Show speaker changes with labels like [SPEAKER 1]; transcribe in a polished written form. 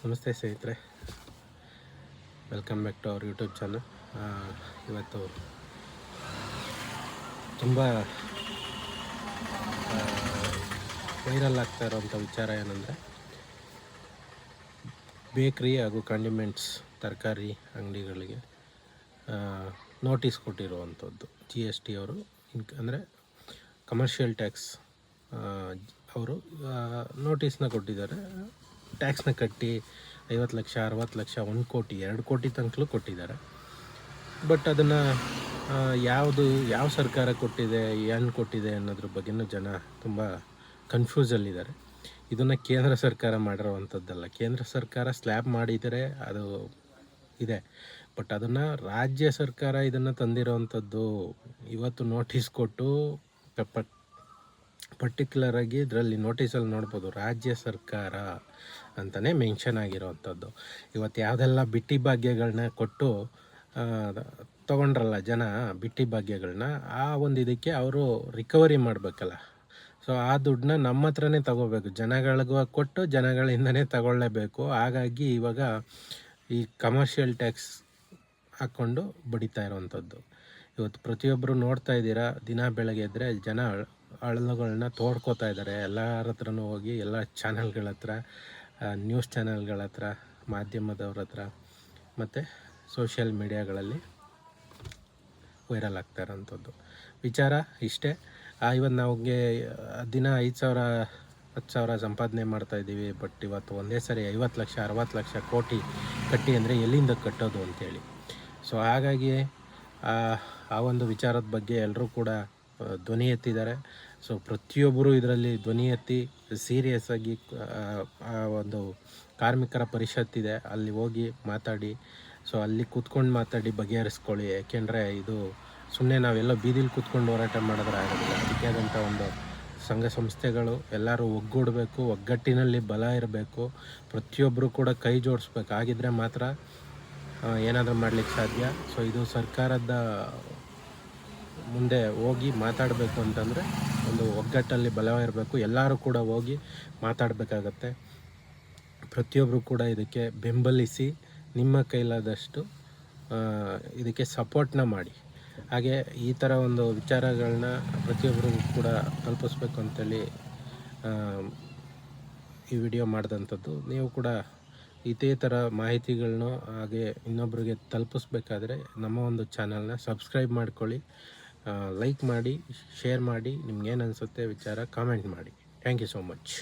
[SPEAKER 1] ನಮಸ್ತೆ ಸ್ನೇಹಿತರೆ, welcome back to our YouTube channel. ಇವತ್ತು ತುಂಬ ವೈರಲ್ ಆಗ್ತಾ ಇರೋವಂಥ ವಿಚಾರ ಏನಂದರೆ, ಬೇಕ್ರಿ ಹಾಗೂ ಕಾಂಡಿಮೆಂಟ್ಸ್ ತರಕಾರಿ ಅಂಗಡಿಗಳಿಗೆ ನೋಟಿಸ್ ಕೊಟ್ಟಿರುವಂಥದ್ದು. GST ಅವರು ಅಂದರೆ ಕಮರ್ಷಿಯಲ್ ಟ್ಯಾಕ್ಸ್ ಅವರು ನೋಟಿಸ್ನ ಕೊಟ್ಟಿದ್ದಾರೆ. ಟ್ಯಾಕ್ಸ್ನ ಕಟ್ಟಿ 50 ಲಕ್ಷ 60 ಲಕ್ಷ 1 ಕೋಟಿ 2 ಕೋಟಿ ತನಕಲೂ ಕೊಟ್ಟಿದ್ದಾರೆ. ಬಟ್ ಅದನ್ನು ಯಾವ ಸರ್ಕಾರ ಕೊಟ್ಟಿದೆ, ಏನು ಕೊಟ್ಟಿದೆ ಅನ್ನೋದ್ರ ಬಗ್ಗೆನೂ ಜನ ತುಂಬ ಕನ್ಫ್ಯೂಸಲ್ಲಿದ್ದಾರೆ. ಇದನ್ನು ಕೇಂದ್ರ ಸರ್ಕಾರ ಮಾಡಿರೋವಂಥದ್ದಲ್ಲ. ಕೇಂದ್ರ ಸರ್ಕಾರ ಸ್ಲ್ಯಾಬ್ ಮಾಡಿದರೆ ಅದು ಇದೆ, ಬಟ್ ಅದನ್ನು ರಾಜ್ಯ ಸರ್ಕಾರ ಇದನ್ನು ತಂದಿರೋವಂಥದ್ದು. ಇವತ್ತು ನೋಟಿಸ್ ಕೊಟ್ಟು ಪರ್ಟಿಕ್ಯುಲರಾಗಿ ಇದರಲ್ಲಿ ನೋಟಿಸಲ್ಲಿ ನೋಡ್ಬೋದು, ರಾಜ್ಯ ಸರ್ಕಾರ ಅಂತಲೇ ಮೆನ್ಷನ್ ಆಗಿರೋವಂಥದ್ದು. ಇವತ್ತು ಯಾವುದೆಲ್ಲ ಬಿಟ್ಟಿ ಭಾಗ್ಯಗಳನ್ನ ಕೊಟ್ಟು ತೊಗೊಂಡ್ರಲ್ಲ ಜನ, ಬಿಟ್ಟಿ ಭಾಗ್ಯಗಳನ್ನ, ಆ ಒಂದು ಇದಕ್ಕೆ ಅವರು ರಿಕವರಿ ಮಾಡಬೇಕಲ್ಲ. ಸೊ ಆ ದುಡ್ಡನ್ನ ನಮ್ಮ ಹತ್ರನೇ ತಗೋಬೇಕು, ಜನಗಳಿಗೂ ಕೊಟ್ಟು ಜನಗಳಿಂದನೇ ತಗೊಳ್ಳೇಬೇಕು. ಹಾಗಾಗಿ ಇವಾಗ ಈ ಕಮರ್ಷಿಯಲ್ ಟ್ಯಾಕ್ಸ್ ಹಾಕ್ಕೊಂಡು ಬಡಿತಾ ಇರೋವಂಥದ್ದು. ಇವತ್ತು ಪ್ರತಿಯೊಬ್ಬರು ನೋಡ್ತಾ ಇದ್ದೀರಾ, ದಿನ ಬೆಳಗ್ಗೆ ಎದ್ದರೆ ಜನ ಅಳಲುಗಳನ್ನ ತೋಡ್ಕೋತಾ ಇದ್ದಾರೆ. ಎಲ್ಲರ ಹತ್ರನೂ ಹೋಗಿ ಎಲ್ಲ ಚಾನಲ್ಗಳ ಹತ್ರ, ನ್ಯೂಸ್ ಚಾನಲ್ಗಳ ಹತ್ರ, ಮಾಧ್ಯಮದವ್ರ ಹತ್ರ ಮತ್ತು ಸೋಷಿಯಲ್ ಮೀಡಿಯಾಗಳಲ್ಲಿ ವೈರಲ್ ಆಗ್ತಾ ಇರೋಂಥದ್ದು ವಿಚಾರ ಇಷ್ಟೇ. ಇವತ್ತು ನಮಗೆ ದಿನ 5,000 10,000 ಸಂಪಾದನೆ ಮಾಡ್ತಾಯಿದ್ದೀವಿ, ಬಟ್ ಇವತ್ತು ಒಂದೇ ಸರಿ 50 ಲಕ್ಷ 60 ಲಕ್ಷ ಕೋಟಿ ಕಟ್ಟಿ ಅಂದರೆ ಎಲ್ಲಿಂದ ಕಟ್ಟೋದು ಅಂಥೇಳಿ. ಸೊ ಹಾಗಾಗಿ ಆ ಒಂದು ವಿಚಾರದ ಬಗ್ಗೆ ಎಲ್ಲರೂ ಕೂಡ ಧ್ವನಿ ಎತ್ತಿದ್ದಾರೆ. ಸೊ ಪ್ರತಿಯೊಬ್ಬರು ಇದರಲ್ಲಿ ಧ್ವನಿ ಎತ್ತಿ ಸೀರಿಯಸ್ಸಾಗಿ ಆ ಒಂದು ಕಾರ್ಮಿಕರ ಪರಿಷತ್ತಿದೆ, ಅಲ್ಲಿ ಹೋಗಿ ಮಾತಾಡಿ, ಸೊ ಅಲ್ಲಿ ಕೂತ್ಕೊಂಡು ಮಾತಾಡಿ ಬಗೆಹರಿಸ್ಕೊಳ್ಳಿ. ಯಾಕೆಂದರೆ ಇದು ಸುಮ್ಮನೆ ನಾವೆಲ್ಲ ಬೀದಿಲಿ ಕೂತ್ಕೊಂಡು ಹೋರಾಟ ಮಾಡಿದ್ರೆ ಆಗೋದಿಲ್ಲ. ಅದಕ್ಕೆ ಆದಂಥ ಒಂದು ಸಂಘ ಸಂಸ್ಥೆಗಳು ಎಲ್ಲರೂ ಒಗ್ಗೂಡಬೇಕು, ಒಗ್ಗಟ್ಟಿನಲ್ಲಿ ಬಲ ಇರಬೇಕು, ಪ್ರತಿಯೊಬ್ಬರು ಕೂಡ ಕೈ ಜೋಡಿಸ್ಬೇಕು. ಆಗಿದ್ದರೆ ಮಾತ್ರ ಏನಾದರೂ ಮಾಡಲಿಕ್ಕೆ ಸಾಧ್ಯ. ಸೊ ಇದು ಸರ್ಕಾರದ ಮುಂದೆ ಹೋಗಿ ಮಾತಾಡಬೇಕು ಅಂತಂದರೆ ಒಂದು ಒಗ್ಗಟ್ಟಲ್ಲಿ ಬಲ ಇರಬೇಕು. ಎಲ್ಲರೂ ಕೂಡ ಹೋಗಿ ಮಾತಾಡಬೇಕಾಗತ್ತೆ. ಪ್ರತಿಯೊಬ್ಬರು ಕೂಡ ಇದಕ್ಕೆ ಬೆಂಬಲಿಸಿ ನಿಮ್ಮ ಕೈಲಾದಷ್ಟು ಇದಕ್ಕೆ ಸಪೋರ್ಟ್ನ ಮಾಡಿ. ಹಾಗೆ ಈ ಥರ ಒಂದು ವಿಚಾರಗಳನ್ನ ಪ್ರತಿಯೊಬ್ಬರು ಕೂಡ ತಲುಪಿಸ್ಬೇಕು ಅಂತೇಳಿ ಈ ವಿಡಿಯೋ ಮಾಡಿದಂಥದ್ದು. ನೀವು ಕೂಡ ಇದೇ ಥರ ಮಾಹಿತಿಗಳನ್ನೂ ಹಾಗೆ ಇನ್ನೊಬ್ಬರಿಗೆ ತಲುಪಿಸ್ಬೇಕಾದ್ರೆ ನಮ್ಮ ಒಂದು ಚಾನಲ್ನ ಸಬ್ಸ್ಕ್ರೈಬ್ ಮಾಡ್ಕೊಳ್ಳಿ, ಲೈಕ್ ಮಾಡಿ, ಶೇರ್ ಮಾಡಿ, ನಿಮ್ಗೇನು ಅನಿಸುತ್ತೆ ವಿಚಾರ ಕಾಮೆಂಟ್ ಮಾಡಿ. Thank you so much.